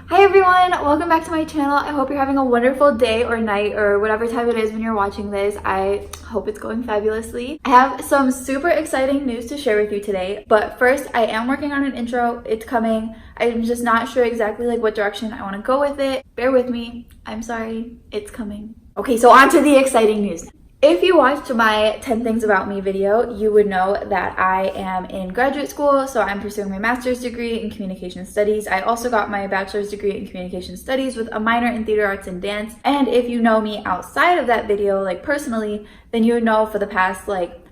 Hi everyone, welcome back to my channel. I hope you're having a wonderful day or night or whatever time it is when you're watching this. I hope it's going fabulously. I have some super exciting news to share with you today, but first I am working on an intro. It's coming. I'm just not sure exactly what direction I want to go with it. Bear with me. I'm sorry. It's coming. Okay, so on to the exciting news. If you watched my 10 Things About Me video, you would know that I am in graduate school, so I'm pursuing my master's degree in communication studies. I also got my bachelor's degree in communication studies with a minor in theater arts and dance. And if you know me outside of that video, personally, then you would know for the past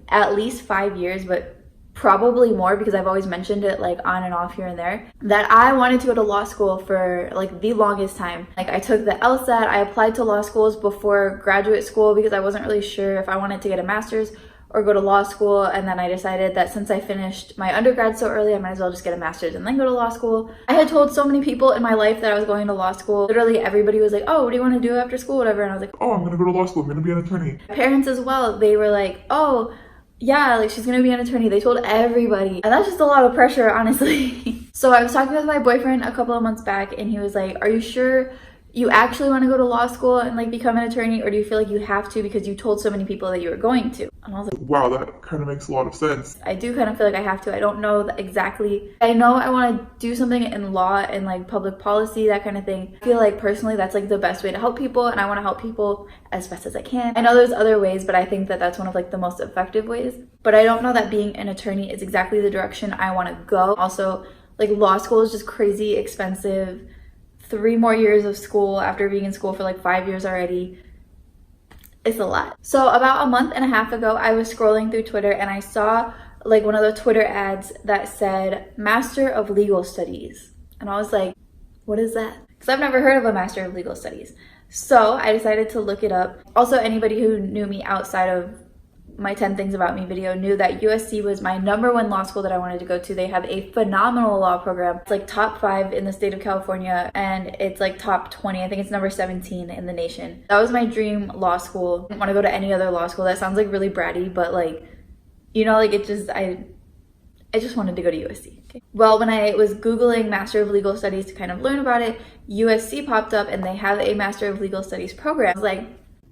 at least 5 years, but probably more because I've always mentioned it on and off here and there, that I wanted to go to law school for the longest time. I took the LSAT, I applied to law schools before graduate school because I wasn't really sure if I wanted to get a master's or go to law school, and then I decided that since I finished my undergrad so early, I might as well just get a master's and then go to law school. I had told so many people in my life that I was going to law school. Literally everybody was like, oh, what do you want to do after school, whatever, and I was like, oh, I'm gonna go to law school, I'm gonna be an attorney. My parents as well, they were like, oh, yeah, she's gonna be an attorney. They told everybody. And that's just a lot of pressure, honestly. So I was talking with my boyfriend a couple of months back, and he was like, are you sure you actually want to go to law school and become an attorney, or do you feel like you have to because you told so many people that you were going to? And I was like, wow, that kind of makes a lot of sense. I do kind of feel like I have to. I don't know exactly. I know I want to do something in law and public policy, that kind of thing. I feel like personally that's the best way to help people, and I want to help people as best as I can. I know there's other ways, but I think that that's one of the most effective ways. But I don't know that being an attorney is exactly the direction I want to go. Also, law school is just crazy expensive. 3 more years of school after being in school for 5 years already. It's a lot. So about a month and a half ago, I was scrolling through Twitter and I saw one of the Twitter ads that said Master of Legal Studies. And I was like, what is that? Because I've never heard of a Master of Legal Studies. So I decided to look it up. Also, anybody who knew me outside of my 10 Things About Me video knew that USC was my #1 law school that I wanted to go to. They have a phenomenal law program. It's top 5 in the state of California, and it's top 20. I think it's number 17 in the nation. That was my dream law school. I didn't want to go to any other law school. That sounds really bratty, but I just wanted to go to USC. Okay. Well, when I was Googling Master of Legal Studies to kind of learn about it, USC popped up and they have a Master of Legal Studies program. I was like,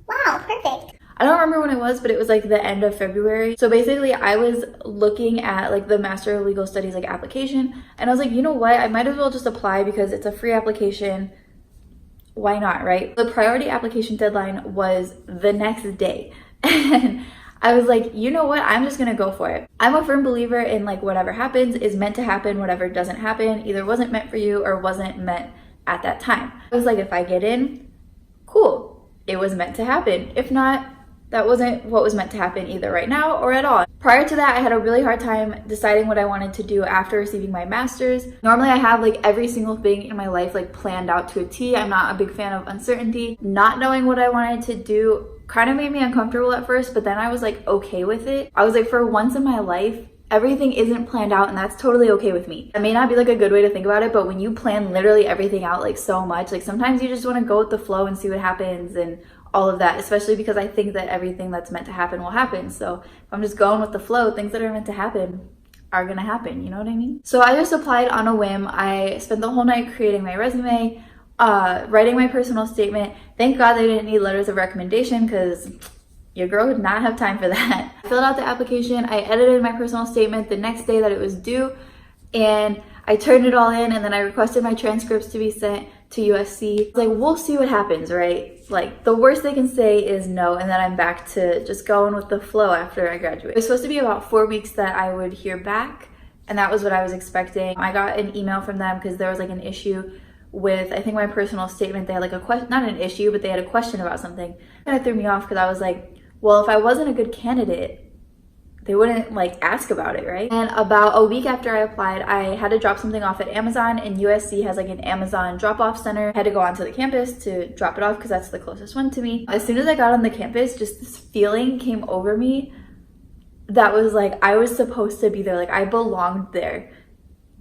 wow, perfect. I don't remember when it was, but it was the end of February. So basically I was looking at the Master of Legal Studies application, and I was like, you know what? I might as well just apply because it's a free application. Why not, right? The priority application deadline was the next day. And I was like, you know what? I'm just gonna go for it. I'm a firm believer in whatever happens is meant to happen, whatever doesn't happen either wasn't meant for you or wasn't meant at that time. I was like, if I get in, cool. It was meant to happen. If not, that wasn't what was meant to happen either right now or at all. Prior to that, I had a really hard time deciding what I wanted to do after receiving my master's. Normally I have every single thing in my life planned out to a T. I'm not a big fan of uncertainty. Not knowing what I wanted to do kind of made me uncomfortable at first, but then I was okay with it. I was for once in my life, everything isn't planned out, and that's totally okay with me. That may not be a good way to think about it, but when you plan literally everything out so much, sometimes you just want to go with the flow and see what happens and all of that, especially because I think that everything that's meant to happen will happen. So if I'm just going with the flow, things that are meant to happen are gonna happen, you know what I mean? So I just applied on a whim. I spent the whole night creating my resume, writing my personal statement. Thank God they didn't need letters of recommendation because your girl would not have time for that. I filled out the application, I edited my personal statement the next day that it was due, and I turned it all in, and then I requested my transcripts to be sent to USC. We'll see what happens, right? The worst they can say is no, and then I'm back to just going with the flow after I graduate. It was supposed to be about 4 weeks that I would hear back, and that was what I was expecting. I got an email from them because there was an issue with, I think, my personal statement. They had a question, not an issue, but they had a question about something. And it threw me off because I was like, well, if I wasn't a good candidate, they wouldn't ask about it, right? And about a week after I applied, I had to drop something off at Amazon, and USC has an Amazon drop-off center. I had to go onto the campus to drop it off because that's the closest one to me. As soon as I got on the campus, just this feeling came over me that was I was supposed to be there. I belonged there.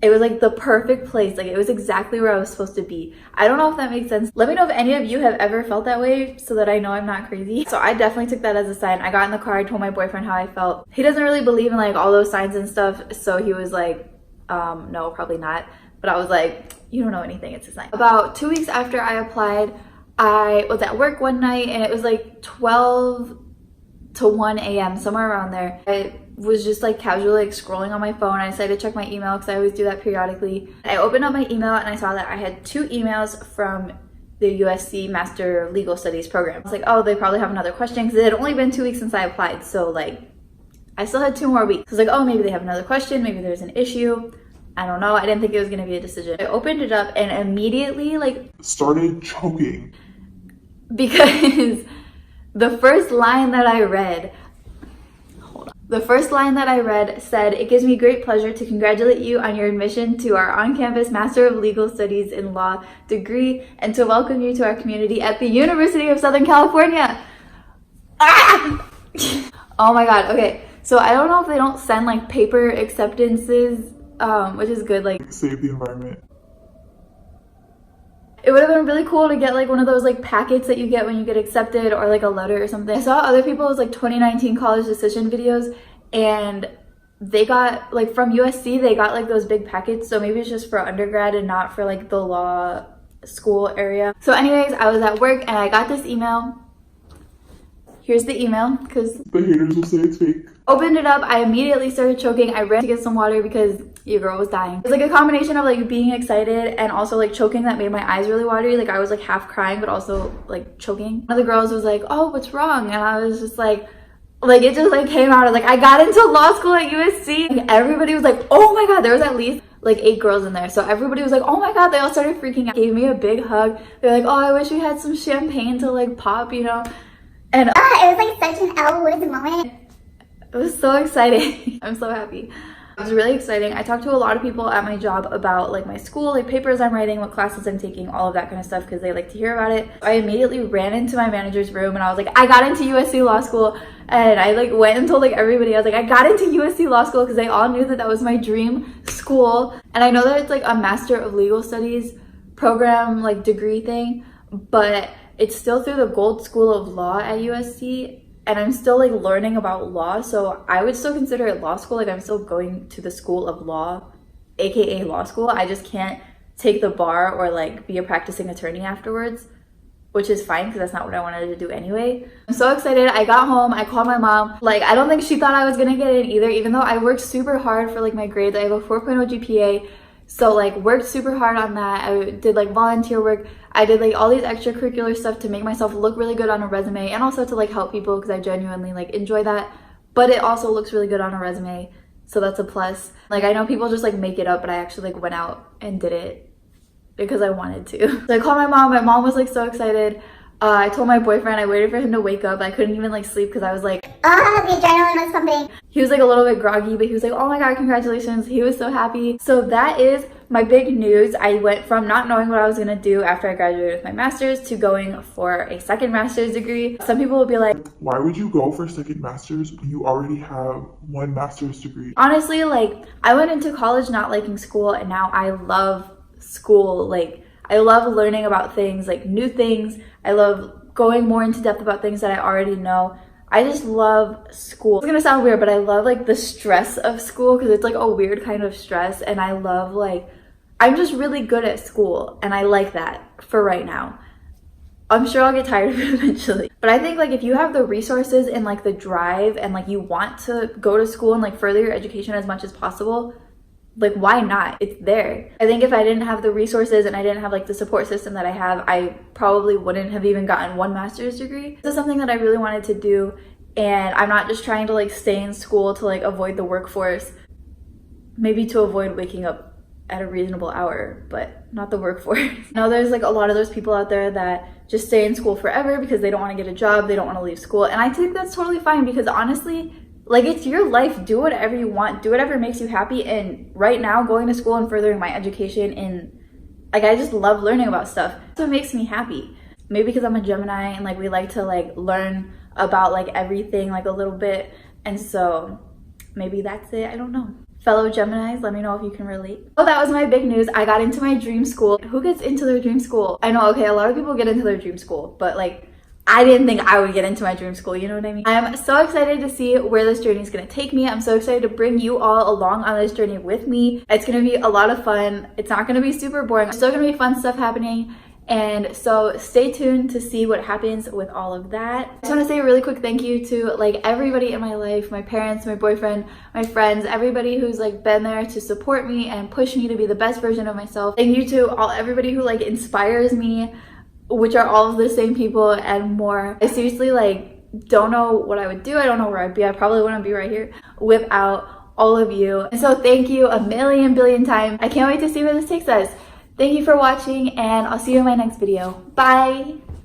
It was the perfect place. It was exactly where I was supposed to be. I don't know if that makes sense. Let me know if any of you have ever felt that way so that I know I'm not crazy. So I definitely took that as a sign. I got in the car, I told my boyfriend how I felt. He doesn't really believe in all those signs and stuff. So he was no, probably not. But I was like, You don't know anything, it's a sign. About 2 weeks after I applied, I was at work one night and it was like 12 to 1 a.m. somewhere around there. I was just like casually like scrolling on my phone. I decided to check my email because I always do that periodically. I opened up my email and I saw that I had 2 emails from the USC Master of Legal Studies program. I was like, oh, they probably have another question because it had only been 2 weeks since I applied. So like, I still had 2 more weeks. I was like, oh, maybe they have another question. Maybe there's an issue. I don't know. I didn't think it was going to be a decision. I opened it up and immediately like started choking. Because the first line that I read, said, "It gives me great pleasure to congratulate you on your admission to our on-campus Master of Legal Studies in Law degree and to welcome you to our community at the University of Southern California." Ah! Oh my god. Okay, so I don't know if they don't send like paper acceptances, which is good, like save the environment. It would have been really cool to get like one of those like packets that you get when you get accepted, or like a letter or something. I saw other people's like 2019 college decision videos and they got like from USC, they got like those big packets. So maybe it's just for undergrad and not for like the law school area. So anyways, I was at work and I got this email. Here's the email because the haters will say it's fake. Opened it up, I immediately started choking. I ran to get some water because your girl was dying. It was like a combination of like being excited and also like choking that made my eyes really watery. Like I was like half crying but also like choking. One of the girls was like, "Oh, what's wrong?" And I was just like it just like came out. Like I got into law school at USC. Like, everybody was like, "Oh my god." There was at least like 8 girls in there, so everybody was like, "Oh my god." They all started freaking out, gave me a big hug. They're like, "Oh, I wish we had some champagne to like pop, you know." And it was like such an L word moment. it was so exciting. I'm so happy. It was really exciting. I talked to a lot of people at my job about like my school, like papers I'm writing, what classes I'm taking, all of that kind of stuff because they like to hear about it. I immediately ran into my manager's room and I was like, I got into USC Law School, and I like went and told like everybody. I was like, I got into USC Law School because they all knew that that was my dream school. And I know that it's like a Master of Legal Studies program, like degree thing, but it's still through the Gold School of Law at USC. And I'm still like learning about law, so I would still consider it law school. Like I'm still going to the school of law, aka law school. I just can't take the bar or like be a practicing attorney afterwards, which is fine because that's not what I wanted to do anyway. I'm so excited. I got home, I called my mom. Like I don't think she thought I was gonna get in either, even though I worked super hard for like my grades. I have a 4.0 GPA. So like worked super hard on that. I did like volunteer work. I did like all these extracurricular stuff to make myself look really good on a resume and also to like help people because I genuinely like enjoy that. But it also looks really good on a resume. So that's a plus. Like I know people just like make it up, but I actually like went out and did it because I wanted to. So I called my mom. My mom was like so excited. I told my boyfriend, I waited for him to wake up. I couldn't even like sleep because I was like, the adrenaline was pumping. He was like a little bit groggy, but he was like, "Oh my god, congratulations." He was so happy. So that is my big news. I went from not knowing what I was gonna do after I graduated with my master's to going for a second master's degree. Some people will be like, why would you go for a second master's when you already have 1 master's degree? Honestly, like I went into college not liking school and now I love school. Like I love learning about things, like new things. I love going more into depth about things that I already know. I just love school. It's gonna sound weird, but I love like the stress of school because it's like a weird kind of stress, and I love like, I'm just really good at school and I like that for right now. I'm sure I'll get tired of it eventually. But I think like if you have the resources and like the drive and like you want to go to school and like further your education as much as possible, like why not? It's there. I think if I didn't have the resources and I didn't have like the support system that I have, I probably wouldn't have even gotten 1 master's degree. This is something that I really wanted to do, and I'm not just trying to like stay in school to like avoid the workforce, maybe to avoid waking up at a reasonable hour, but not the workforce. Now there's like a lot of those people out there that just stay in school forever because they don't want to get a job, they don't want to leave school, and I think that's totally fine because honestly, like it's your life. Do whatever you want, do whatever makes you happy. And right now going to school and furthering my education, and like I just love learning about stuff. So it makes me happy. Maybe because I'm a Gemini and like we like to like learn about like everything like a little bit, and so maybe that's it. I don't know. Fellow Geminis, let me know if you can relate. Oh, that was my big news. I got into my dream school. Who gets into their dream school? I know, okay, a lot of people get into their dream school, but like I didn't think I would get into my dream school, you know what I mean? I'm so excited to see where this journey is going to take me. I'm so excited to bring you all along on this journey with me. It's going to be a lot of fun. It's not going to be super boring. There's still going to be fun stuff happening. And so stay tuned to see what happens with all of that. I just want to say a really quick thank you to like everybody in my life, my parents, my boyfriend, my friends, everybody who's like been there to support me and push me to be the best version of myself. Thank you to everybody who like inspires me, which are all of the same people and more. I seriously like don't know what I would do. I don't know where I'd be. I probably wouldn't be right here without all of you. And so thank you a million billion times. I can't wait to see where this takes us. Thank you for watching, and I'll see you in my next video. Bye!